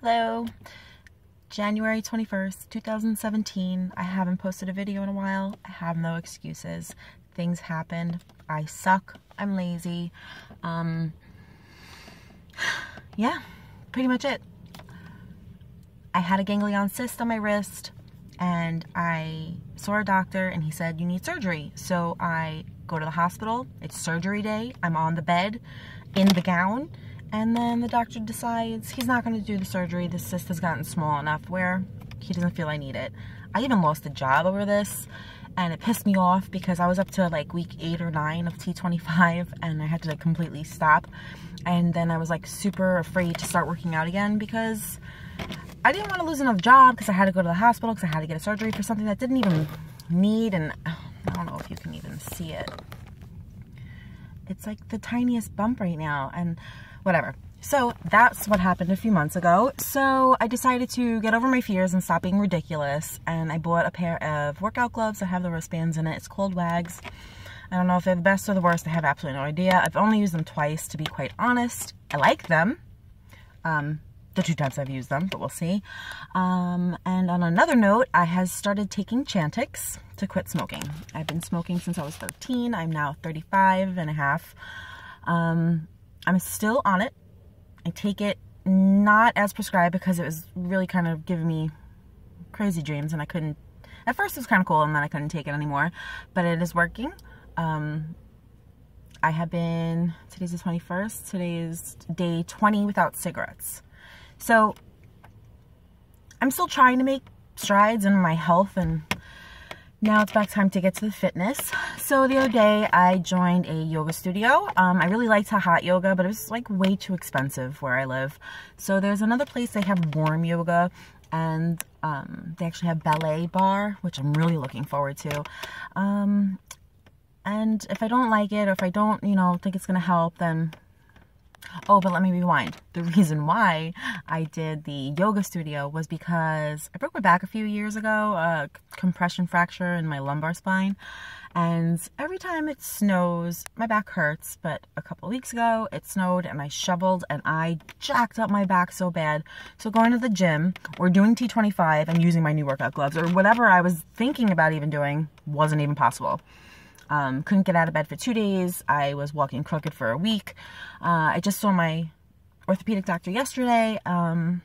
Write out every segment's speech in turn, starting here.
Hello, January 21st, 2017. I haven't posted a video in a while. I have no excuses. Things happened. I suck. I'm lazy. Yeah, pretty much it. I had a ganglion cyst on my wrist and I saw a doctor and he said, you need surgery. So I go to the hospital. It's surgery day. I'm on the bed in the gown. And then the doctor decides he's not going to do the surgery. The cyst has gotten small enough where he doesn't feel I need it. I even lost a job over this, and it pissed me off because I was up to like week 8 or 9 of T25 and I had to completely stop. And then I was like super afraid to start working out again because I didn't want to lose another job because I had to go to the hospital because I had to get a surgery for something that didn't even need. And I don't know if you can even see it. It's like the tiniest bump right now, and whatever. So that's what happened a few months ago. So I decided to get over my fears and stop being ridiculous, and I bought a pair of workout gloves that have the wristbands in it. It's called Wags. I don't know if they're the best or the worst. I have absolutely no idea. I've only used them twice, to be quite honest. I like them. The 2 times I've used them, but we'll see. And on another note, I have started taking Chantix to quit smoking. I've been smoking since I was 13. I'm now 35 and a half. I'm still on it. I take it not as prescribed because it was really kind of giving me crazy dreams and I couldn't, at first it was kind of cool and then I couldn't take it anymore, but it is working. I have been, today's the 21st, today's day 20 without cigarettes. So I'm still trying to make strides in my health, and now it's back time to get to the fitness. So the other day I joined a yoga studio. I really liked hot yoga, but it was like way too expensive where I live. So there's another place they have warm yoga, and they actually have ballet bar, which I'm really looking forward to. And if I don't like it, or if I don't, think it's gonna help, then oh, but let me rewind. The reason why I did the yoga studio was because I broke my back a few years ago, a compression fracture in my lumbar spine. And every time it snows, my back hurts. But a couple of weeks ago, it snowed and I shoveled and I jacked up my back so bad. So going to the gym or doing T25 and using my new workout gloves or whatever I was thinking about even doing wasn't even possible. Couldn't get out of bed for 2 days. I was walking crooked for a week. I just saw my orthopedic doctor yesterday. Got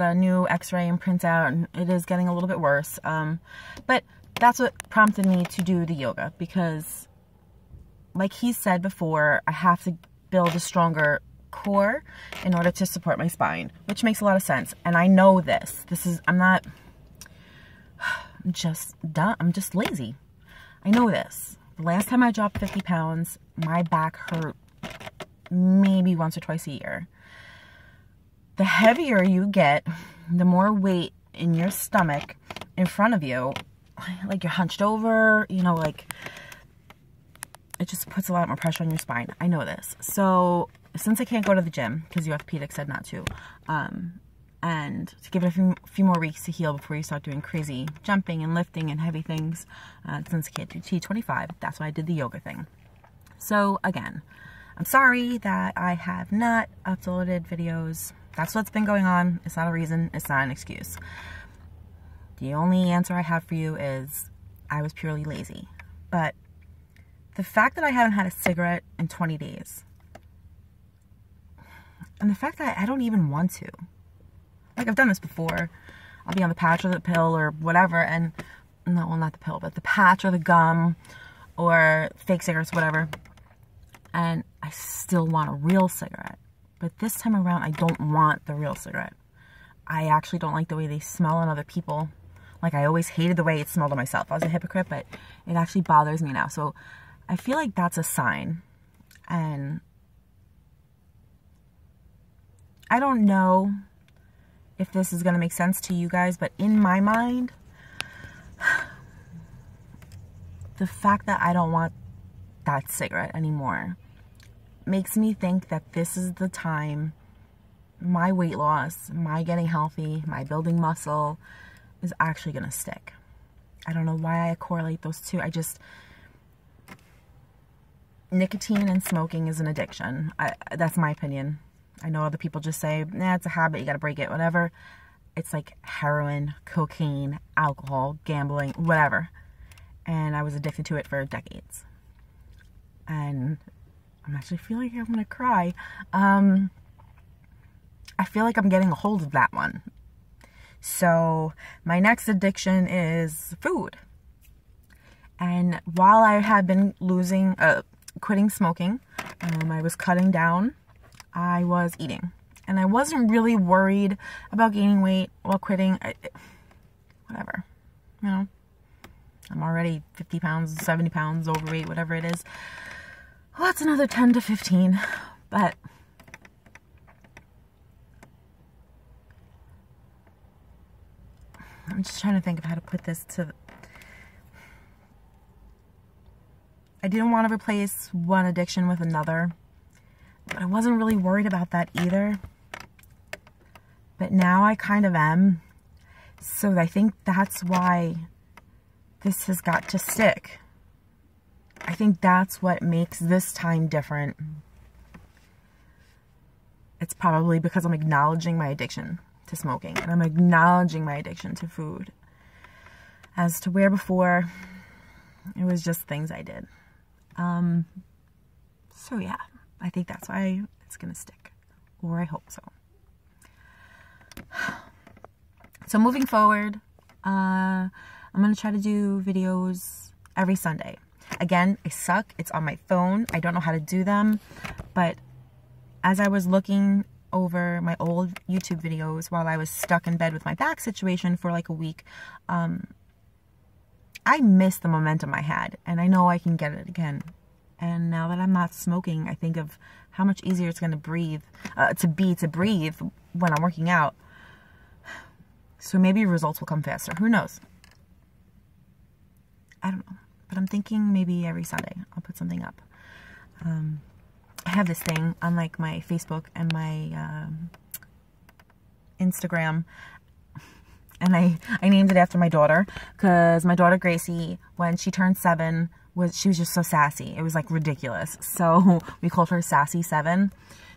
a new x-ray and printout, and it is getting a little bit worse. But that's what prompted me to do the yoga, because like he said before, I have to build a stronger core in order to support my spine, which makes a lot of sense. And I know this. I'm just done. I'm just lazy. I know this. The last time I dropped 50 pounds, my back hurt maybe once or twice a year. The heavier you get, the more weight in your stomach in front of you, like you're hunched over, like it just puts a lot more pressure on your spine. I know this. So since I can't go to the gym because the orthopedic said not to, and to give it a few more weeks to heal before you start doing crazy jumping and lifting and heavy things, since I can't do T25, that's why I did the yoga thing. So again, I'm sorry that I have not uploaded videos. That's what's been going on. It's not a reason. It's not an excuse. The only answer I have for you is I was purely lazy. But the fact that I haven't had a cigarette in 20 days, and the fact that I don't even want to, like I've done this before. I'll be on the patch or the pill or whatever, and no, well, not the pill, but the patch or the gum or fake cigarettes, whatever. And I still want a real cigarette. But this time around, I don't want the real cigarette. I actually don't like the way they smell on other people. Like I always hated the way it smelled on myself. I was a hypocrite, but it actually bothers me now. So I feel like that's a sign. And I don't know if this is going to make sense to you guys, but in my mind, the fact that I don't want that cigarette anymore makes me think that this is the time my weight loss, my getting healthy, my building muscle is actually going to stick. I don't know why I correlate those two. Nicotine and smoking is an addiction. That's my opinion. I know other people just say, nah, it's a habit, you gotta break it, whatever. It's like heroin, cocaine, alcohol, gambling, whatever. And I was addicted to it for decades. And I'm actually feeling like I'm gonna cry. I feel like I'm getting a hold of that one. So my next addiction is food. And while I had been quitting smoking, I was cutting down, I was eating. And I wasn't really worried about gaining weight while quitting. Whatever, you know. I'm already 50 pounds, 70 pounds overweight, whatever it is. Well, that's another 10 to 15. But I'm just trying to think of how to put this to... I didn't want to replace one addiction with another, but I wasn't really worried about that either. But now I kind of am. So I think that's why this has got to stick. I think that's what makes this time different. It's probably because I'm acknowledging my addiction to smoking, and I'm acknowledging my addiction to food. As to where before, it was just things I did. So yeah, I think that's why it's gonna stick, or I hope so. So moving forward, I'm gonna try to do videos every Sunday. Again, I suck. It's on my phone. I don't know how to do them, but as I was looking over my old YouTube videos while I was stuck in bed with my back situation for like a week, I missed the momentum I had, and I know I can get it again. And now that I'm not smoking, I think of how much easier it's going to breathe when I'm working out. So maybe results will come faster. Who knows? I don't know. But I'm thinking maybe every Sunday I'll put something up. I have this thing on like my Facebook and my Instagram. And I named it after my daughter, because my daughter Gracie, when she turned 7, she was just so sassy. It was like ridiculous. So we called her Sassy 7.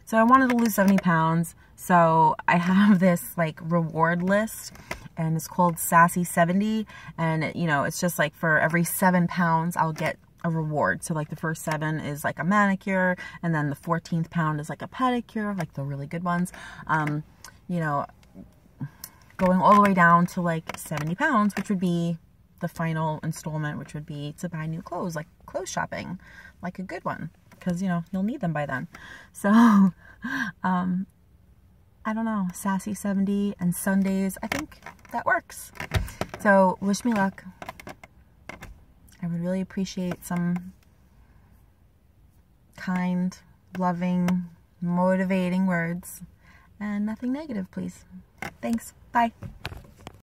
So I wanted to lose 70 pounds. So I have this like reward list, and it's called Sassy 70. And you know, it's just like for every 7 pounds, I'll get a reward. So like the first 7 is like a manicure, and then the 14th pound is like a pedicure, like the really good ones. You know, going all the way down to like 70 pounds, which would be the final installment, which would be to buy new clothes, like clothes shopping, like a good one, because, you know, you'll need them by then. So, I don't know, Sassy 70 and Sundays, I think that works. So, wish me luck. I would really appreciate some kind, loving, motivating words, and nothing negative, please. Thanks. Bye.